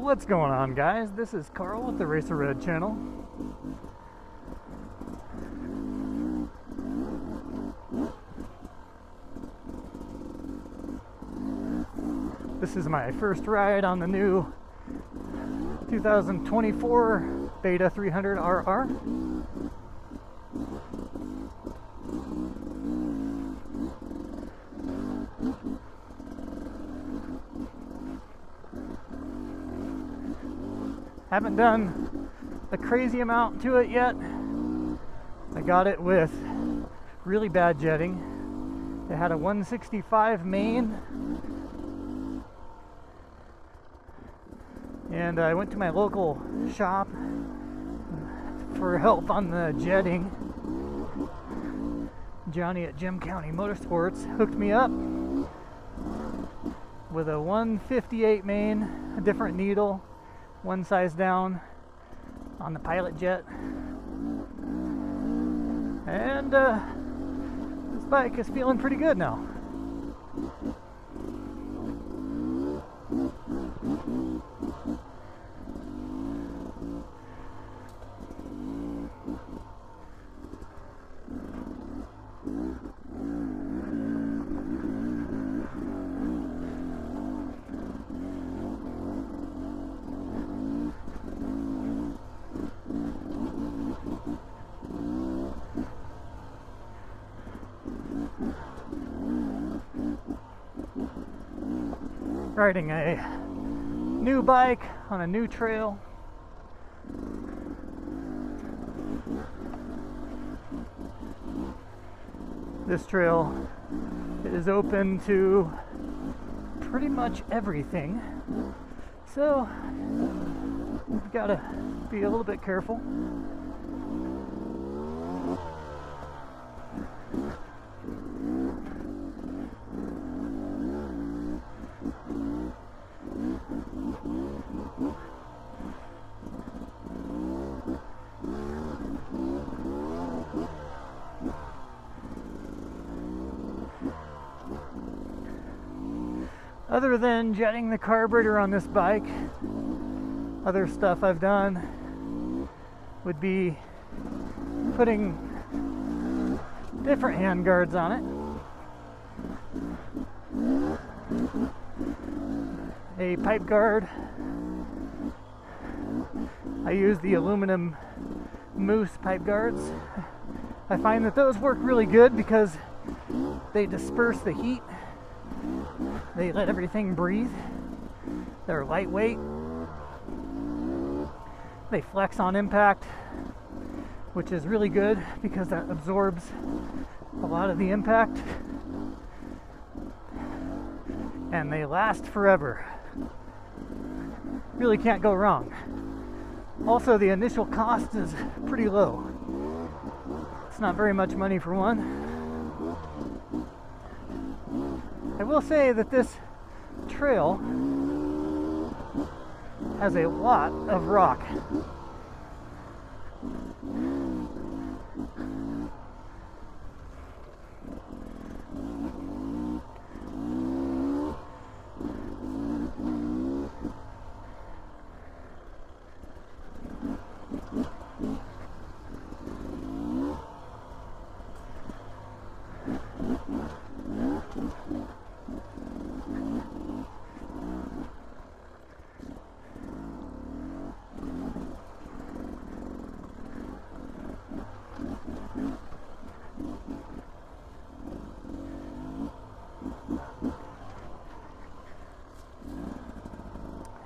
What's going on, guys? This is Carl with the Racerred channel. This is my first ride on the new 2024 Beta 300RR. Haven't done a crazy amount to it yet. I got it with really bad jetting. It had a 165 main, and I went to my local shop for help on the jetting. Johnny at Gem County Motorsports hooked me up with a 158 main, a different needle, one size down on the pilot jet, and this bike is feeling pretty good now. Riding a new bike on a new trail. This trail is open to pretty much everything, so we've got to be a little bit careful. Other than jetting the carburetor on this bike, other stuff I've done would be putting different hand guards on it. A pipe guard. I use the aluminum moose pipe guards. I find that those work really good because they disperse the heat. They let everything breathe. They're lightweight. They flex on impact, which is really good because that absorbs a lot of the impact. And they last forever. Really can't go wrong. Also, the initial cost is pretty low. It's not very much money for one. I will say that this trail has a lot of rock.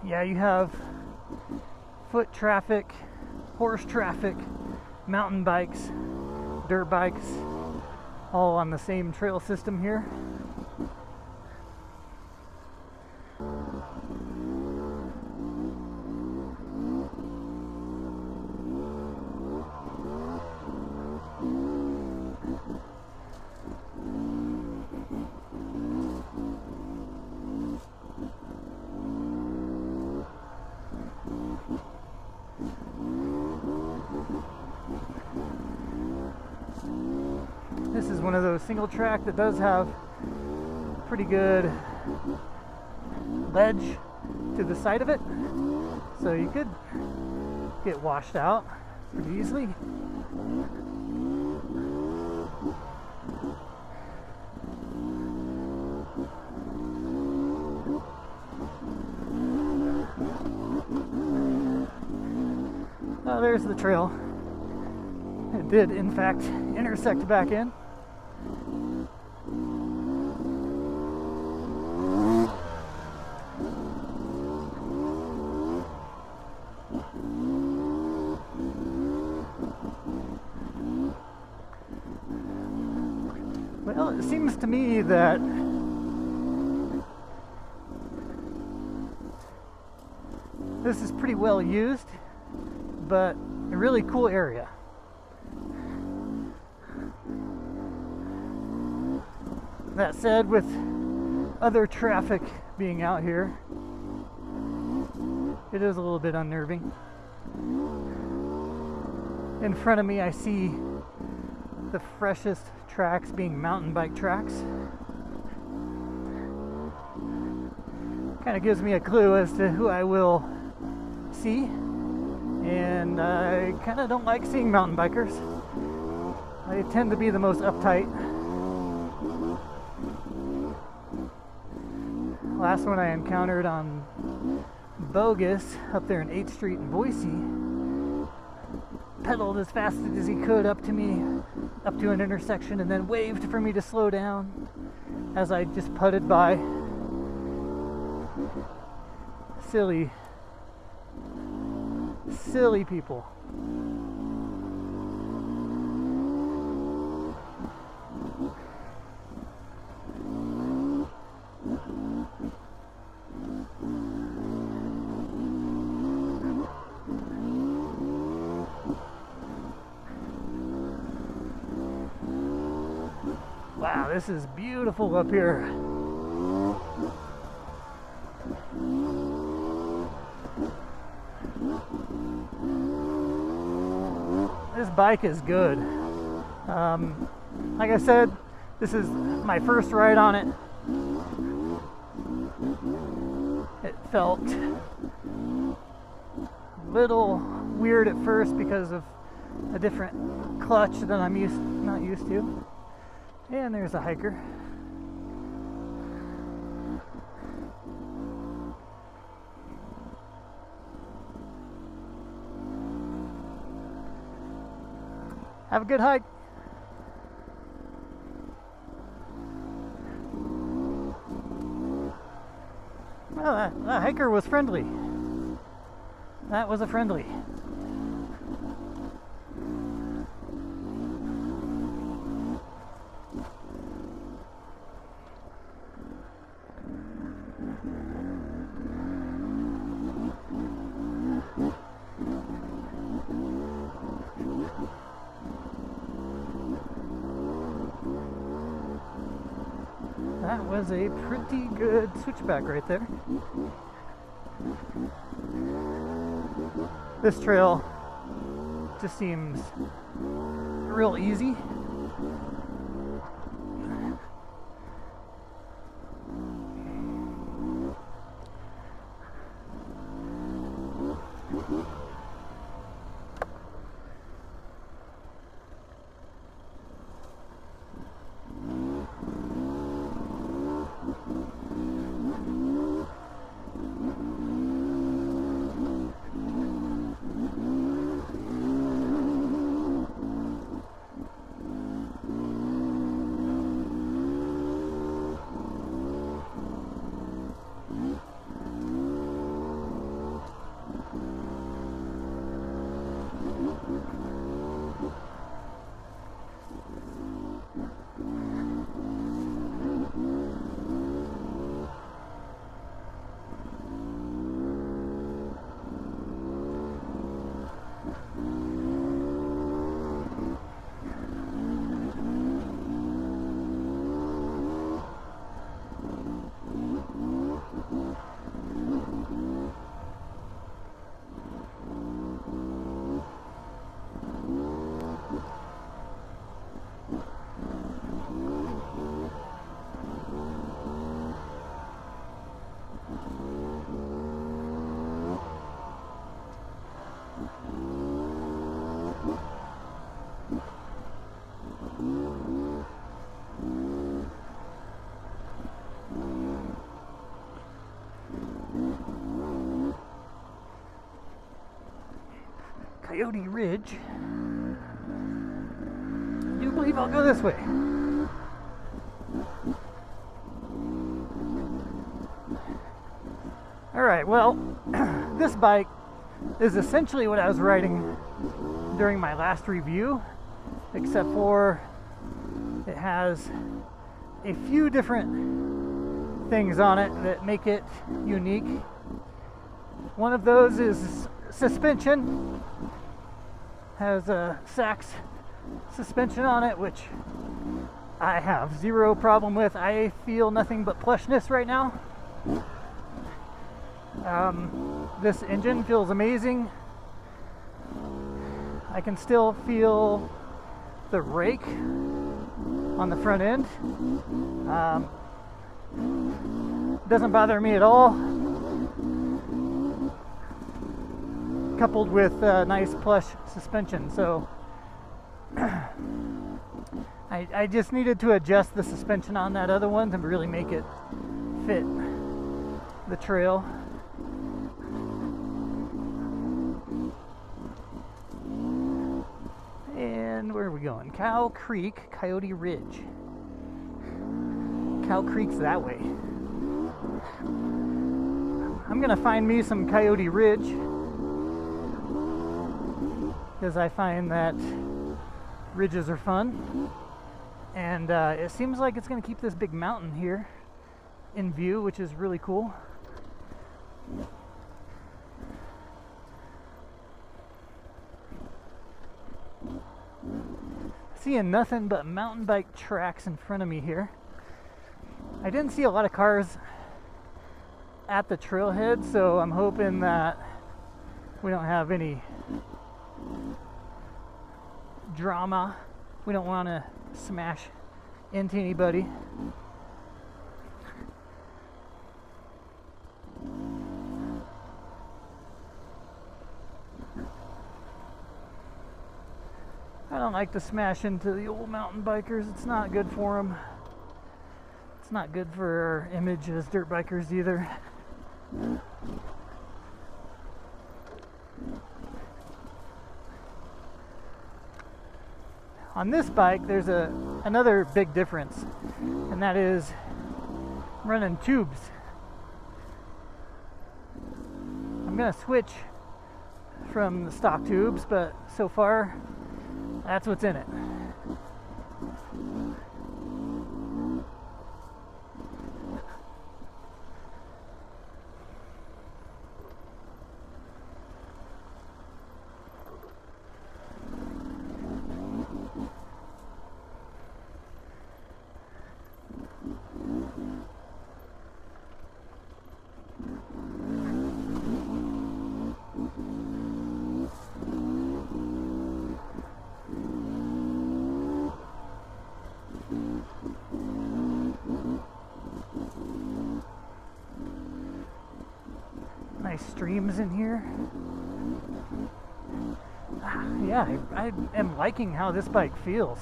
Yeah, you have foot traffic, horse traffic, mountain bikes, dirt bikes, all on the same trail system here. This is one of those single track that does have pretty good ledge to the side of it. so you could get washed out pretty easily. Oh, there's the trail. It did, in fact, intersect back in. Well, it seems to me that this is pretty well used, but a really cool area. That said, with other traffic being out here, it is a little bit unnerving. In front of me, I see the freshest tracks being mountain bike tracks. Kind of gives me a clue as to who I will see, and I kind of don't like seeing mountain bikers. They tend to be the most uptight. Last one I encountered on Bogus up there in 8th Street in Boise pedaled as fast as he could up to me, up to an intersection, and then waved for me to slow down as I just putted by. Silly people. Wow, this is beautiful up here. This bike is good. Like I said, this is my first ride on it. It felt a little weird at first because of a different clutch that I'm not used to. And there's a hiker. Have a good hike. Well, that hiker was friendly. That was a friendly. That was a pretty good switchback right there. This trail just seems real easy. Coyote Ridge. I do believe I'll go this way. Alright, well, this bike is essentially what I was riding during my last review, except for it has a few different things on it that make it unique. One of those is suspension. Has a Sachs suspension on it, which I have zero problem with. I feel nothing but plushness right now. This engine feels amazing. I can still feel the rake on the front end. Doesn't bother me at all. Coupled with nice plush suspension, so I just needed to adjust the suspension on that other one to really make it fit the trail. And where are we going? Cow Creek, Coyote Ridge. Cow Creek's that way. I'm gonna find me some Coyote Ridge because I find that ridges are fun, and it seems like it's gonna keep this big mountain here in view, which is really cool. Seeing nothing but mountain bike tracks in front of me here. I didn't see a lot of cars at the trailhead, so I'm hoping that we don't have any drama. We don't want to smash into anybody. I don't like to smash into the old mountain bikers. It's not good for them. It's not good for our image as dirt bikers either. On this bike, there's another big difference, and that is running tubes. I'm gonna switch from the stock tubes, but so far, that's what's in it. Nice streams in here. Yeah, I am liking how this bike feels.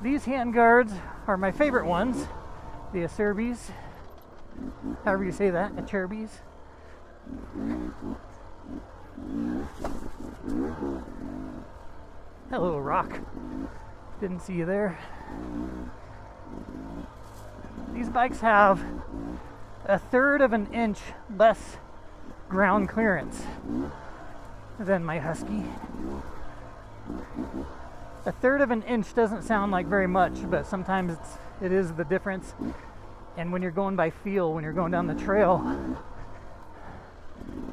These handguards are my favorite ones. The Acerbis, however you say that, Acerbis. Hello, Rock. Didn't see you there. These bikes have 1/3 of an inch less ground clearance than my Husky. 1/3 of an inch doesn't sound like very much, but sometimes it is the difference. And when you're going by feel, when you're going down the trail,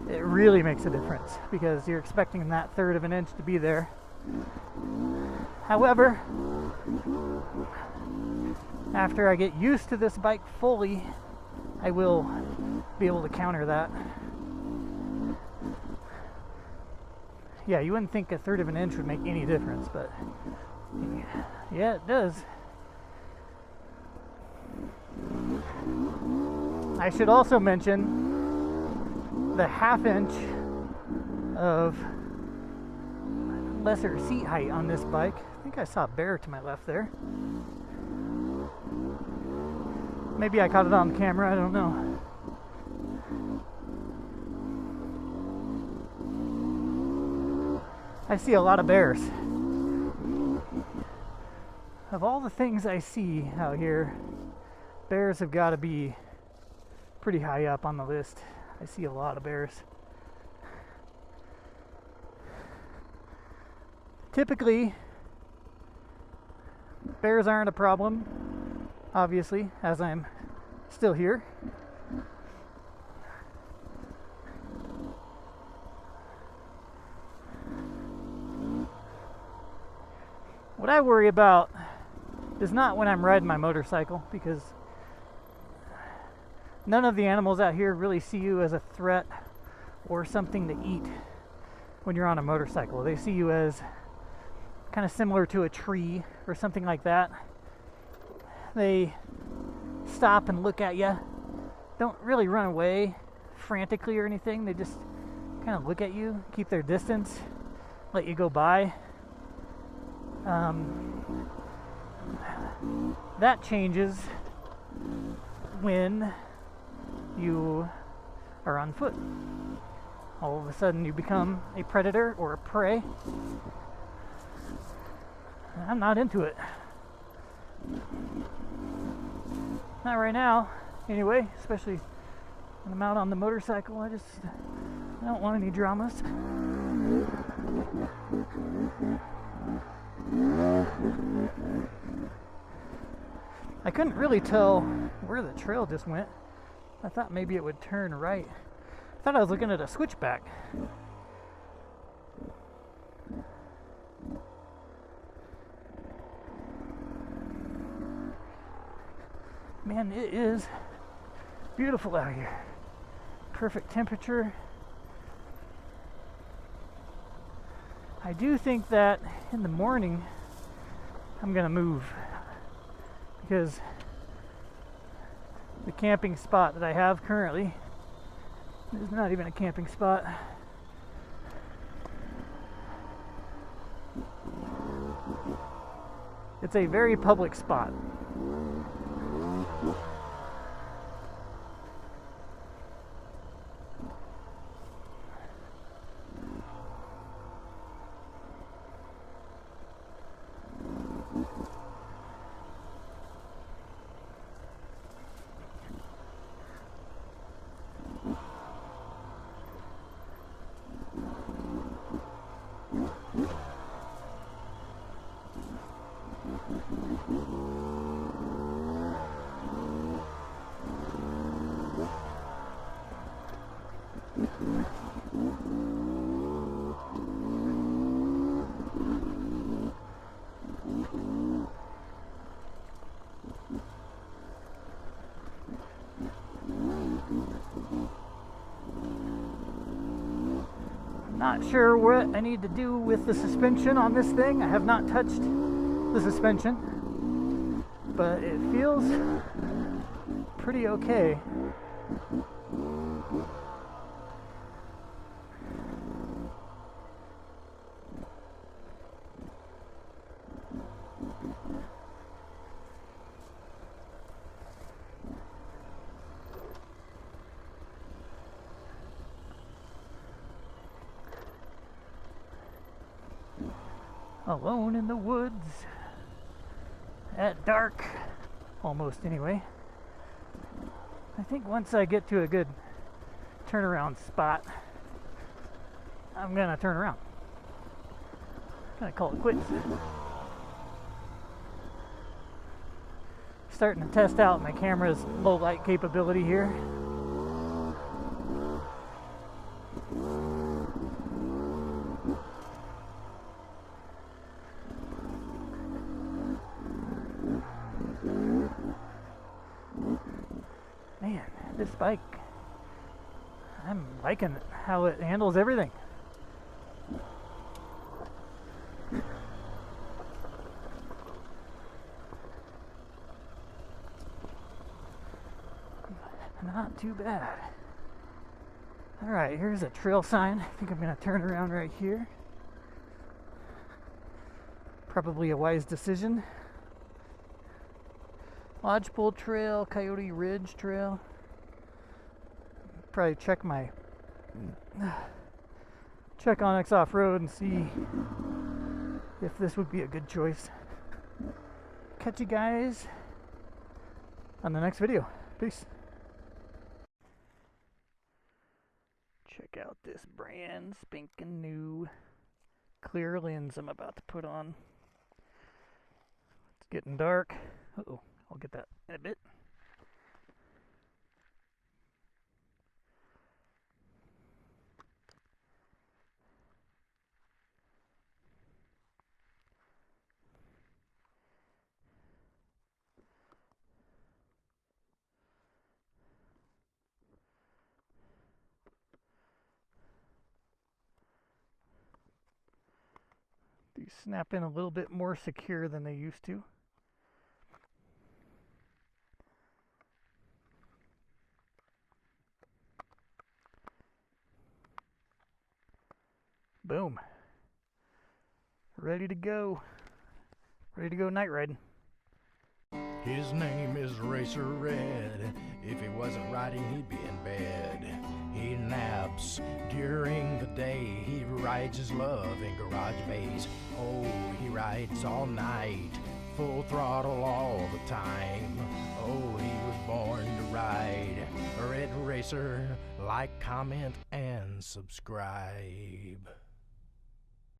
it really makes a difference because you're expecting that 1/3 of an inch to be there. However, after I get used to this bike fully, I will be able to counter that. Yeah, you wouldn't think 1/3 of an inch would make any difference, but yeah, it does. I should also mention the 1/2 inch of lesser seat height on this bike. I think think I saw a bear to my left there. Maybe I caught it on camera, I don't know. I see a lot of bears. Of all the things I see out here, bears have got to be pretty high up on the list. I see a lot of bears. Typically, bears aren't a problem, obviously, as I'm still here. What I worry about is not when I'm riding my motorcycle, because none of the animals out here really see you as a threat or something to eat when you're on a motorcycle. They see you as kind of similar to a tree or something like that. They stop and look at you. Don't really run away frantically or anything. They just kind of look at you, keep their distance, let you go by. That changes when you are on foot. All of a sudden you become a predator or a prey. I'm not into it. Not right now, anyway, especially when I'm out on the motorcycle. I don't want any dramas. I couldn't really tell where the trail just went. I thought maybe it would turn right. I thought I was looking at a switchback. Man, it is beautiful out here. Perfect temperature. I do think that in the morning I'm gonna move, because the camping spot that I have currently is not even a camping spot. It's a very public spot. Not sure what I need to do with the suspension on this thing. I have not touched the suspension, but it feels pretty okay. Alone in the woods at dark, almost anyway. I think once I get to a good turnaround spot, I'm gonna turn around. Gonna call it quits. Starting to test out my camera's low light capability here. Man, this bike, I'm liking how it handles everything. Not too bad. Alright, here's a trail sign. I think I'm going to turn around right here. Probably a wise decision. Lodgepole Trail, Coyote Ridge Trail. Probably check Onyx Off-Road and see if this would be a good choice. Catch you guys on the next video. Peace. Check out this brand spanking new clear lens I'm about to put on. It's getting dark. Uh-oh, I'll get that in a bit. These snap in a little bit more secure than they used to. Boom. Ready to go. Ready to go night riding. His name is Racerred. If he wasn't riding, he'd be in bed. He naps during the day. He rides his love in garage bays. Oh, he rides all night, full throttle all the time. Oh, he was born to ride. Red Racer, like, comment, and subscribe.